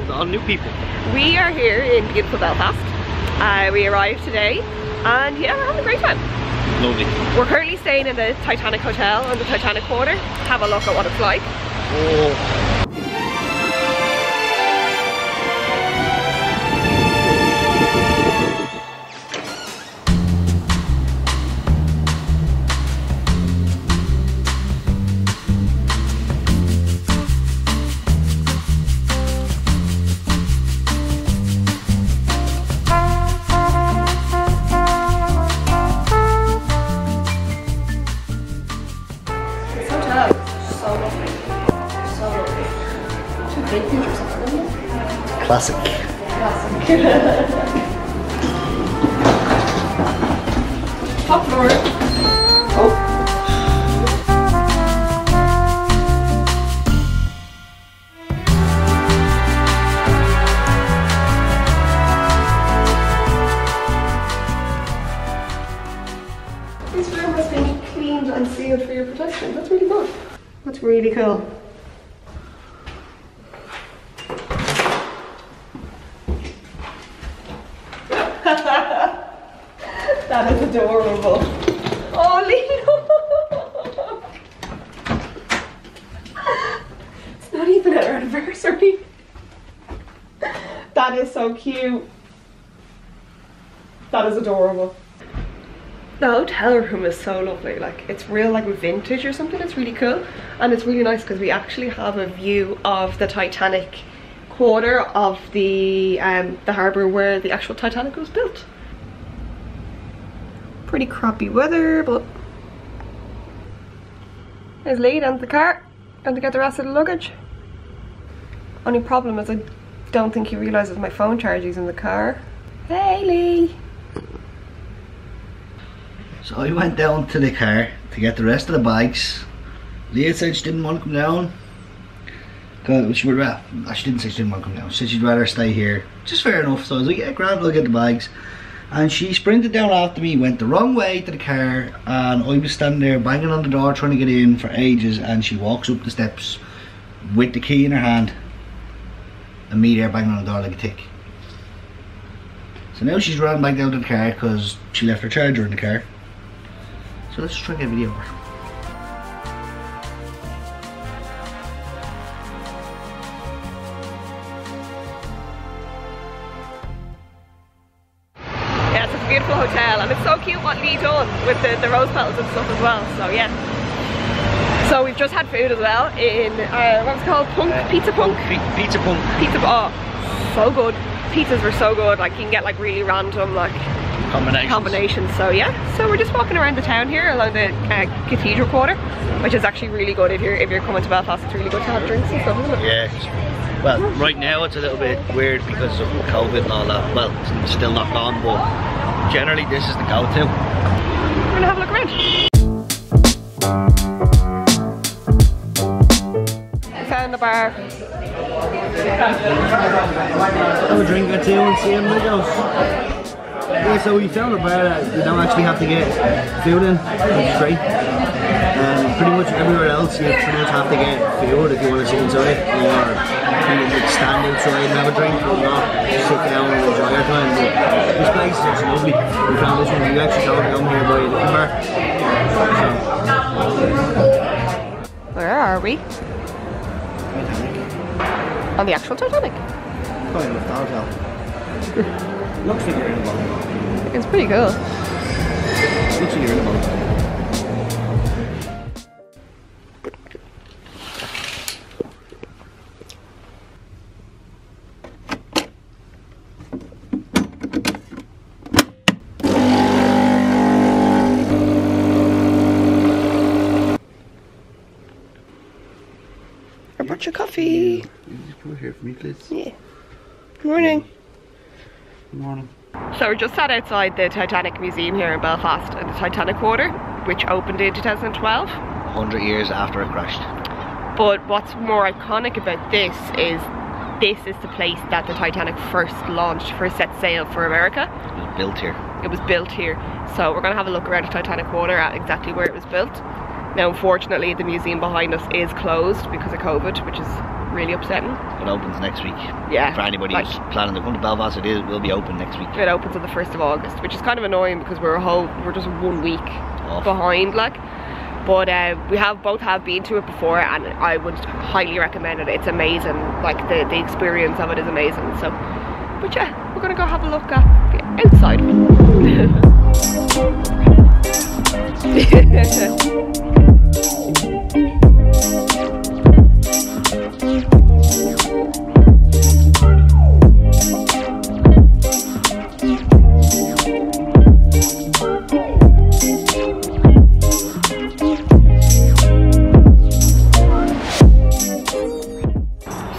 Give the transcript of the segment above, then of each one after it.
with all new people. We are here in beautiful Belfast. We arrived today and yeah, we're having a great time. Lovely. We're currently staying in the Titanic Hotel on the Titanic Quarter. Have a look at what it's like. Oh. Classic. Top floor. Oh. This room has been cleaned and sealed for your protection. That's really good. That's really cool. That is adorable. Oh, Lino! It's not even our anniversary. That is so cute. That is adorable. The hotel room is so lovely. Like, it's real like vintage or something. It's really cool. And it's really nice because we actually have a view of the Titanic Quarter of the harbour where the actual Titanic was built. Pretty crappy weather, but there's Lee down to the car and to get the rest of the luggage. Only problem is I don't think he realises my phone charges in the car. Hey Lee! So I went down to the car to get the rest of the bags. Leah said she didn't want to come down. She would rather, she didn't say she didn't want to come down. She said she'd rather stay here. Just fair enough. So I was like, yeah, grand, I'll get the bags. And she sprinted down after me, went the wrong way to the car, and I was standing there banging on the door trying to get in for ages, and she walks up the steps with the key in her hand and me there banging on the door like a tick. So now she's running back down to the car because she left her charger in the car. So let's try and get a video of her. Beautiful hotel, and it's so cute what Lee done with the rose petals and stuff as well. So yeah, so we've just had food as well in what's it called, Pizza Punk. Pizza Punk. Oh, so good. Pizzas were so good. Like, you can get like really random like combinations. So yeah, so we're just walking around the town here along the Cathedral Quarter, which is actually really good if you're coming to Belfast. It's really good to have drinks and stuff, isn't it? Yeah. Well, right now it's a little bit weird because of COVID and all that. Well, it's still not gone, but generally this is the go-to. We're gonna have a look around. We found the bar. Have a drink or two and see them videos. Yeah, so we found a bar that you don't actually have to get food in, which is great. Pretty much everywhere else you pretty much have to get food if you want to sit inside, or you can stand outside and have a drink, or not just sit down and enjoy your time. But this place is actually lovely. We found this one. We actually thought to come here by a different bar. So. Where are we? Titanic. On the actual Titanic. Probably with the hotel. Looks like you're in a boat. It's pretty cool. Looks like you're in a boat. I brought your coffee. You just come over here for me, please. Yeah. Good morning. Good morning. So we're just sat outside the Titanic Museum here in Belfast at the Titanic Quarter, which opened in 2012. 100 years after it crashed. But what's more iconic about this is the place that the Titanic first launched, first set sail for America. It was built here. It was built here. So we're going to have a look around the Titanic Quarter at exactly where it was built. Now unfortunately the museum behind us is closed because of COVID, which is really upsetting. It opens next week. Yeah. For anybody who's planning to come to Belfast, it will be open next week. It opens on the 1st of August, which is kind of annoying because we're just 1 week behind, like. But we both have been to it before, and I would highly recommend it. It's amazing. Like the experience of it is amazing. So, but yeah, we're gonna go have a look at the outside.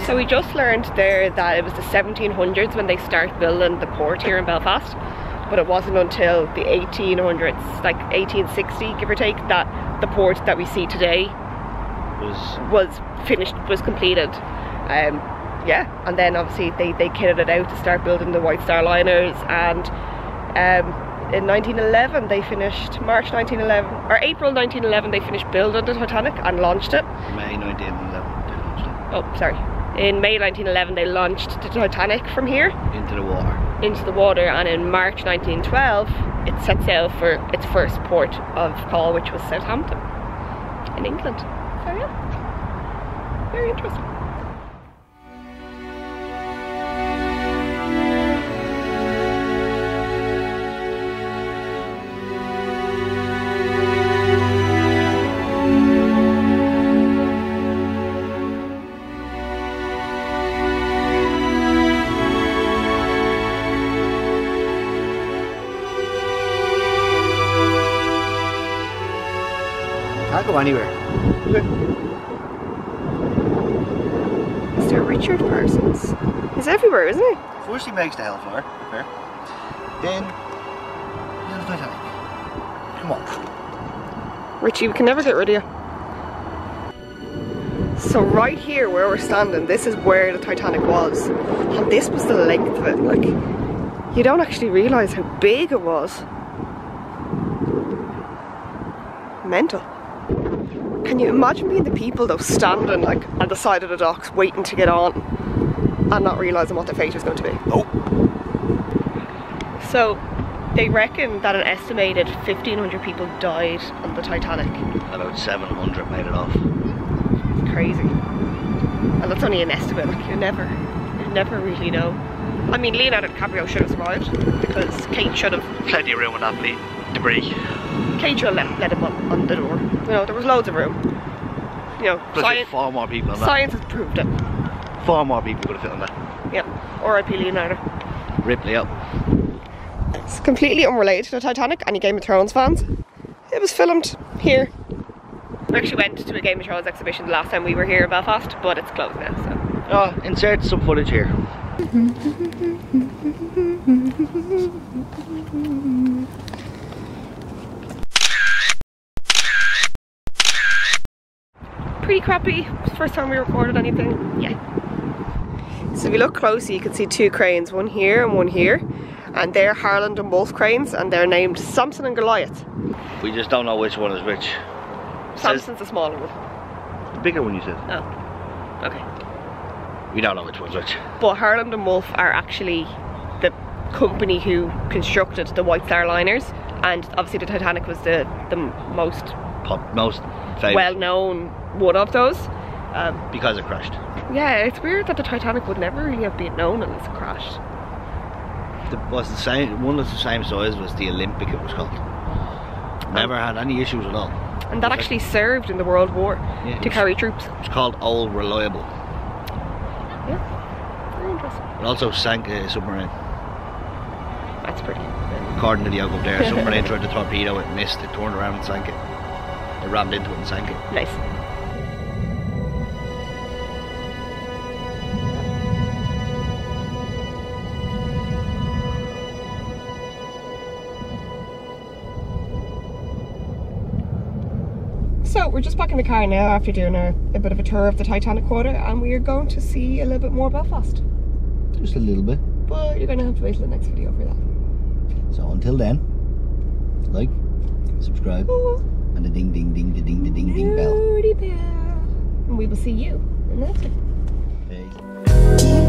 So we just learned there that it was the 1700s when they start building the port here in Belfast, but it wasn't until the 1800s, like 1860 give or take, that the port that we see today was completed. Yeah, and then obviously they kitted it out to start building the White Star liners, and in 1911 they finished, April 1911 they finished building the Titanic and launched it. May 1911 they launched it. Oh, sorry. In May 1911 they launched the Titanic from here into the water, and in March 1912 it set sail for its first port of call, which was Southampton in England. So yeah, very interesting. Can't go anywhere. Okay. Mr. Richard Parsons. He's everywhere, isn't he? First he makes the Hellfire, then the Titanic. Come on. Richie, we can never get rid of you. So right here where we're standing, this is where the Titanic was. And this was the length of it. Like, you don't actually realise how big it was. Mental. Can you imagine being the people though standing like at the side of the docks waiting to get on and not realising what their fate was going to be? Oh. So they reckon that an estimated 1,500 people died on the Titanic. About 700 made it off. It's crazy. And that's only an estimate, like you never really know. I mean, Leonardo DiCaprio should have survived because Kate should have. Plenty of room on that debris. Kate should have let him on the door. You know, there was loads of room. You know, far more people on that. Science has proved it. Far more people could have fit on that. Yeah. R.I.P. Leonardo. Ripley up. It's completely unrelated to the Titanic. Any Game of Thrones fans? It was filmed here. We actually went to a Game of Thrones exhibition the last time we were here in Belfast, but it's closed now, so. Oh, insert some footage here. Pretty crappy. First time we recorded anything. Yeah. So if you look closely, you can see two cranes, one here and one here, and they're Harland and Wolff cranes, and they're named Samson and Goliath. We just don't know which one is which. Samson's the smaller one. The bigger one, you said. Oh. Okay. We don't know which one's which. But Harland and Wolff are actually the company who constructed the White Star liners, and obviously the Titanic was the most well-known one of those. Because it crashed. Yeah, it's weird that the Titanic would never really have been known unless it crashed. Was the same one that's the same size was the Olympic, it was called. Never had any issues at all. And that actually served in the World War to carry troops. It's called Old Reliable. Yeah, very interesting. It also sank a submarine. That's pretty. According to the yoke up there, a submarine tried to torpedo it, missed it, turned around and sank it. It rammed into it and sank it. Nice. So we're just back in the car now after doing a bit of a tour of the Titanic Quarter, and we are going to see a little bit more Belfast. Just a little bit. But you're going to have to wait till the next video for that. So until then, like, subscribe, and the ding ding ding the ding the ding ding bell. And we will see you in the next one. Keep